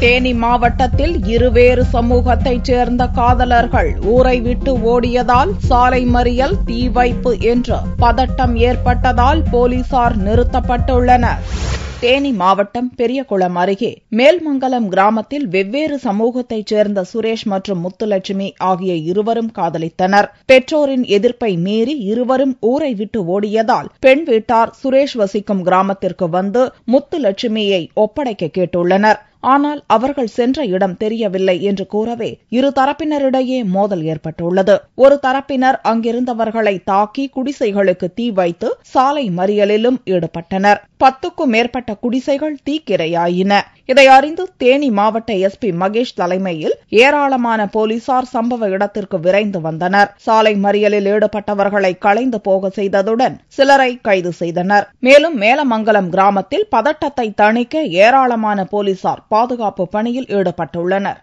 தேனி மாவட்டத்தில் இருவேறு சமூகத்தைச் சேர்ந்த காதலர்கள் ஊரை விட்டு ஓடியதால் சாலை மறியல், தீ வைப்பு என்று பதட்டம் ஏற்பட்டதால் போலீசார் நிறுத்தப்பட்டுள்ளனர். தேனி மாவட்டம் பெரியகுளம் அருகே மேல்மங்கலம் கிராமத்தில் வெவ்வேறு சமூகத்தைச் சேர்ந்த சுரேஷ் மற்றும் முத்துலட்சுமி ஆகிய இருவரும் காதலித்தனர். பெற்றோரின் எதிர்ப்பை மீறி இருவரும் ஊரை விட்டு ஓடியதால் பெண் வீட்டார் சுரேஷ் வசிக்கும் கிராமத்திற்கு வந்து முத்துலட்சுமியை ஒப்படைக்க கேட்டுள்ளனர். ஆனால் அவர்கள் சென்ற இடம் தெரியவில்லை என்று கூறவே இரு தரப்பினரிடையே மோதல் ஏற்பட்டுள்ளது. ஒரு தரப்பினர் அங்கிருந்தவர்களை தாக்கி குடிசைகளுக்கு தீ வைத்து சாலை மறியலிலும் ஈடுபட்டனர். 10க்கும் மேற்பட்ட குடிசைகள் தீக்கிரையாயின. இதை அறிந்து தேனி மாவட்ட எஸ்பி மகேஷ் தலைமையில் ஏராளமான போலீசார் சம்பவ இடத்திற்கு விரைந்து வந்தனர். சாலை மறியலில் ஈடுபட்டவர்களை கலைந்து போக செய்ததுடன் சிலரை கைது செய்தனர். மேலும் மேலமங்கலம் கிராமத்தில் பதட்டத்தை தணிக்க ஏராளமான போலீசார் பாதுகாப்பு பணியில் ஈடுபட்டுள்ளனர்.